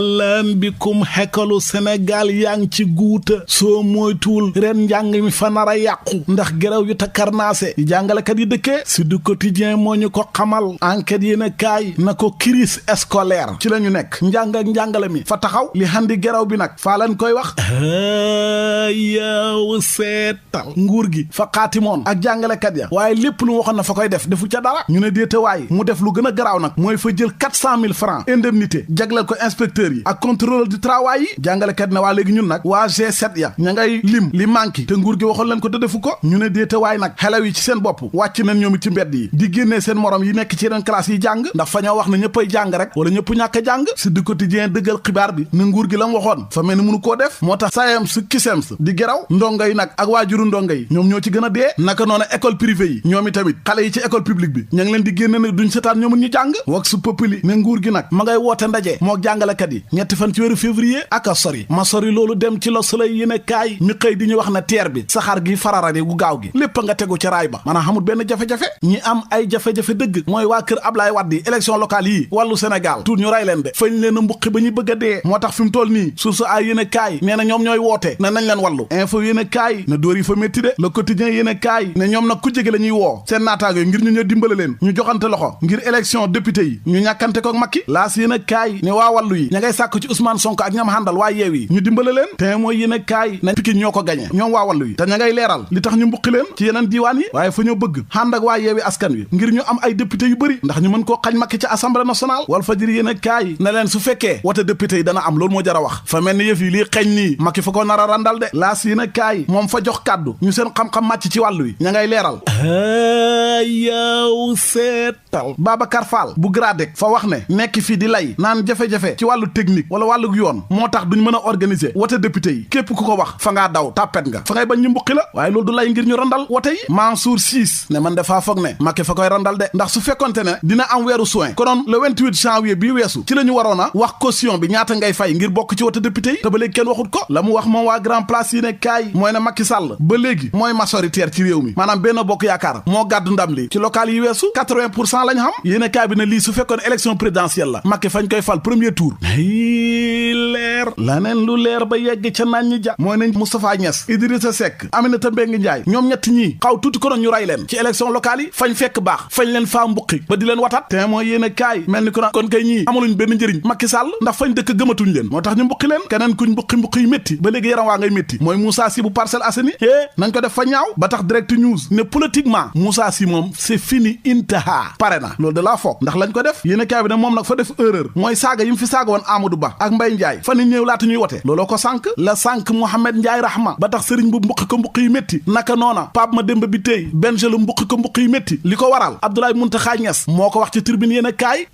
lan bikum xekalu Sénégal yaa ngi ci guuta soo moytuwul ren njàng mi fa nar a yàqu ndax geraw yu takarnaase yi jàngalekat yi dëkkee si du quotidien moo ñu ko xamal enquête yéen a kaay na ko crise scolaire ci la ñu nekk njàng ak njàngale mi fa taxaw li xandi geraw bi nag faa leen koy wax yow seetal nguur gi fa xaatimoon ak jàngalekat ya waaye lépp lu waxoon na fa koy def defu ca dara ñu ne déetawaay mu def lu gën a garaaw nag mooy fa jël 400 000 francs indemnité jagleel ko inspecteurs yi ak contrôleur du travail yi jàngalekat ne waa léegi ñun nag waa G7 ya ña ngay lim li manqué te nguur gi waxoon leen ko te defu ko ñu ne déetawaay nag xelaw yi ci seen bopp wàcc nañ ñoom it ci mbedd yi di génnee seen morom yi nekk ci yeneen classe yi jàng ndax fa ñoo wax ne ñëppay jàng rek wala ñëpp ñàkk a jàng si du quotidien dëggal xibaar bi ne nguur gi la mu waxoon fa mel ni mënu koo def moo tax SAEMS CUSEMS di geraw ndongo yi nag ak waajuru ndongo yi ñoom ñoo ci gën a dee naka noonu école privée yi ñoom i tamit xale yi ci école publique bi ña ngi leen di génne ne duñ setaan ñoom ñu jàng wax su populi ne nguur gi nag ma ngay woote ndaje moo jàngalekat yi ñetti fan ci weeru février ak a sori ma sori loolu dem ci la Soleil yéen kaay mi xëy di ñu wax na teer bi saxaar gi fararani gu gaaw gi lépp nga tegu ci raay ba maanaam xamul benn jafe-jafe ñi am ay jafe-jafe dëgg mooy waa kër Ablaye Wade yi élection locale yi wàllu Sénégal tuut ñu ray leen de fañ leen a mbuqi ba ñu bëgg a dee moo tax fi mu toll nii suuf ay yéen kaay nee na ñoom ñooy woote ne nañ leen wàllu info yéen kaay ne dóor yi fa métti de le quotidien yéen kaay ne ñoom nag ku jege la ñuy woo seen naataango ngir ñu ñëw dimbale leen ñu joxante loxo ngir élection député yi ñu ñàkkante ko makki laas yéen kaay ne waa wàllu yi ña ngay sàkk ci Ousmane Sonko ak ñam handal waa yeew yi ñu dimbale leen te mooy yéen kaay nañ Pikine ñoo ko gañe ñoom waa wàllu yi te ña ngay leeral li tax ñu mbuqi leen ci yeneen diiwaan yi waaye fa ñoo bëgg ànd ak waa yeewi askan wi ngir ñu am ay député yu bëri ndax ñu mën koo xañ makki ci assemblée nationale Walf Fadjri yéen kaay ne leen su fekkee wote député yi dana am loolu moo jar a wax fa mel ni yëf yi lii xeeñ nii makki fa ko nar a randal de laas yéen kaay moom fa jox kàddu ñu seen xam-xam màcc ci wàllu wi ña ngay leeral yow seetal Babacar Fall bu Gradec fa wax ne nekk fii di lay naan jafe-jafe ci wàllu technique wala wàllu yoon moo tax duñ mën a organiser wote député yi képp ku ko wax fa ngaa daw tàppet nga fa ngay bañ ñu mbuqi la waaye loolu du lay ngir ñu randal wote yi Mansour Ciss ne man defaa foog ne Macky fa koy randal de ndax su fekkonte ne dina am weeru soin konoon le 28 janvier bii weesu ci la ñu waroon a wax caution bi ñaata ngay fay ngir bokk ci wote député yi te ba léegi kenn waxut ko la mu wax moom waa grand place yi ne kaay mooy ne Macky Sall ba léegi mooy majoritaire ci réew mi maanaam benn bokk yaakaar moo gàddu ndam li ci local yi weesu 80% lañ xam yéen kaay bi ne lii su fekkoon élection présidentielle la Macky fañ koy fal premier tour leer laneen lu leer ba yegg ca naan ñi ja mooy nañ Moustapha Niass Idrissa Seck Aminata Mbengue Ndiaye ñoom ñett ñii xaw tuuti ko doon ñu ray leen ci élection locale yi fañ fekk baax fañ leen faa mbuqi ba di leen watat te mooy yéen a kaay mel ni ko kon kay ñii amuluñ benn njëriñ Macky Sall ndax fañ dëkk gëmatuñ leen moo tax ñu mbuqi leen keneen kuñ mbuqi yu métti ba léegi yaram waa ngay métti mooy Moussa Sy bu Parcelles Assainies nañ ko def fa ñaaw ba tax Direct News ne politiquement Moussa Sy moom c'est fini intaha pare na loolu de la foog ndax lañ ko def yéen a kaay bi ne moom nag fa def erreur mooy saaga yi mu fi saaga woon Amadou Ba ak Mbaye Ndiaye fa ni ñëw laata ñuy wote looloo ko sànk la sànk Mohamed Ndiaye Rahma ba tax sëriñ bu mbuqi ko mbuqi yu métti naka noona Pape Mademba bi tey Benjelu mbuqi ko mbuqi yu métti li ko waral Abdoulaye Mountakha Niass moo ko wax ci tribune yéen a kaay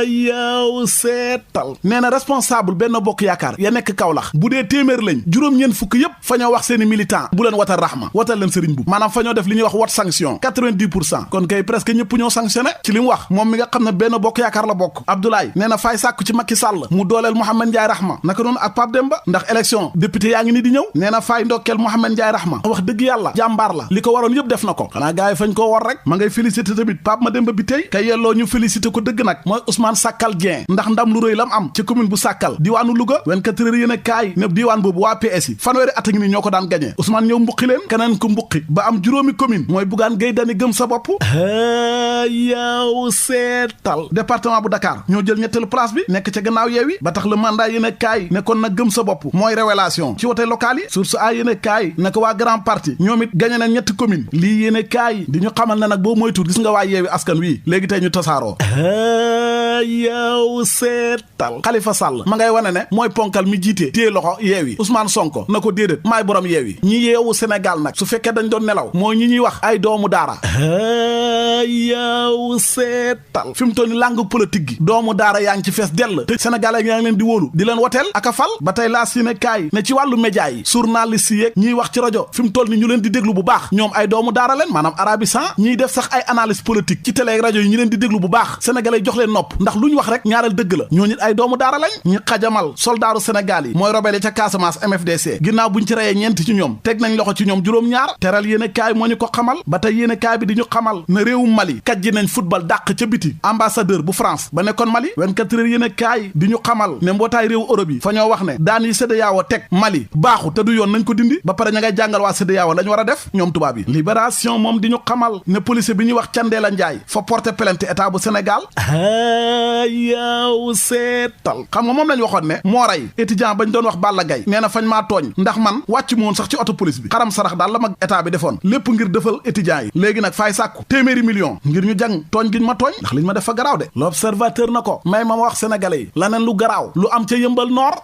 yow seetal nee na responsable benn bokk yaakaar ya nekk Kaolack bu dee téeméer lañ juróom-ñeen fukk yépp fa ñoo wax seeni militant bu leen watal Rahma watal leen sëriñ bu maanaam fa ñoo def li ñuy wax wat sanction 90% kon kay presque ñëpp ñoo sanctionné ci li mu wax moom mi nga xam ne benn bokk yaakaar la bokk Abdoulaye nee na fay sàkku ci Macky Sall mu dooleel Mohamed Ndiaye Rahma naka noonu ak Pape Demba ndax élection député yaa ngi ni di ñëw nee na fay ndokkeel Mohamed Ndiaye Rahma wax dëgg yàlla jàmbaar la li ko waroon yëpp def na ko xanaa gars yi fañ koo war rek ma ngay félicité tamit Pape Mademba bi tey kay yelloo ñu félicité ko dëgg nag mooy Ousmane Sakkal Dieng ndax ndam lu rëy lam am ci commune bu Sakkal diwaanu Louga 24 heures yéen a kaay ne diwaan boobu waa PS yi fanweeri at a ngi ni ñoo ko daan gañee Ousmane ñëw mbuqi leen keneen ko mbuqi ba am juróomi commune mooy Bougane Gueye Dany gëm sa bopp yow seetal département bu Dakar ñoo jël ñetteelu place bi nekk ca gannaaw Yewwi ba tax le mandat yéen a kaay ne kon nag gëm sa bopp mooy révélation ci wote locale yi source a yéen a kaay ne ko waa grand parti ñoom it gañe na ñetti commune lii yéen a kaay di ñu xamal ne nag boo moytu gis nga waa Yewwi askan wi léegi tey ñu tasaaroo yow seetal Khalifa Sall ma ngay wane ne mooy ponkal mi jiite téye loxo Yewwi Ousmane Sonko na ko déedéet maay borom Yewwi ñi yeewu Sénégal nag su fekkee dañ doon nelaw mooy ñi ñuy wax ay doomu daara yow seetal fi mu toll ni langue politique gi doomu daara yaa ngi ci fees dell te sénégalais yaa ngi leen di wóolu di leen woteel ak a fal ba tey laa si ne kaay ne ci wàllu média yi journaliste yi yeeg ñiy wax ci rajo fi mu toll ni ñu leen di déglu bu baax ñoom ay doomu daara leen maanaam arabisan ñiy def sax ay analyse politique ci télé rajo yi ñu leen di déglu bu baax sénégalais jox leen nopp ndax lu ñu wax rek ñaareel dëgg la ñoo nit ay doomu daara lañ ñi xajamal soldaaru Sénégal yi mooy rebelle ca Casamance MFDC ginnaaw buñ ci reyee ñeenti ci ñoom teg nañ loxo ci ñoom juróom-ñaar teral yéen kaay moo ñu ko xamal ba tey yéen kaay bi di ñu xamal na réewum Mali kat ji nañ football dàq ca biti ambassadeur bu France ba nekkoon Mali 24 heures yéen kaay di ñu xamal ne mbootaay réewu Europe yi fa ñoo wax ne daan yi CEDEAO teg Mali baaxu te du yoon nañ ko dindi ba pare ña ngay jàngal waa CEDEAO lañ war a def ñoom tubaab yi libération moom di ñu xamal ne policier bi ñuy wax Candeela Njaay fa porter plainte état bu Sénégal yaw seetal xam nga moom lañ waxoon ne moo rey étudiant bañ doon wax Balla Gaye nee na fañ maa tooñ ndax man wàcc moon sax ci auto police bi xaram sarax daal la mag état bi defoon lépp ngir defal étudiant yi léegi nag faay sàkku téeméeri million ngir ñu jàng tooñ giñ ma tooñ ndax liñ ma def fa garaaw de l'observateur na ko may ma wax sénégalais yi laneen lu garaaw lu am ca yëmbal noor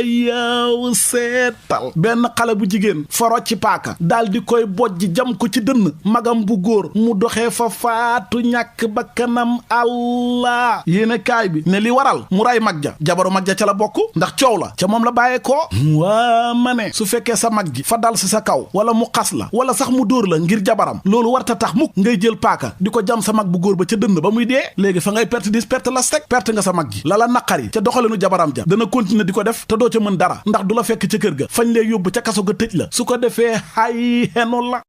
yaw seetal benn xale bu jigéen faro ci paaka daal di koy bojj jam ko ci dënn magam bu góor mu doxee fa faatu ñàkk ba kanam allah yéene kaay bi ne li waral mu ray mag ja jabaru mag ja ca la bokk ndax coow la ca moom la bàyyee ko waa ma ne su fekkee sa mag ji fa dal si sa kaw wala mu xas la wala sax mu dóor la ngir jabaram loolu warta tax mukk ngay jël paaka di ko jam sa mag bu góor ba ca dënn ba muy dee léegi fa ngay perte dis perte la stek perte nga sa mag ji la naqari ca doxalinu jabaram ja dana continuer di ko def te doo ca mën dara ndax du la fekk ca kër ga fañ lay yóbbu ca kaso ga tëj la su ko defee hay xenu la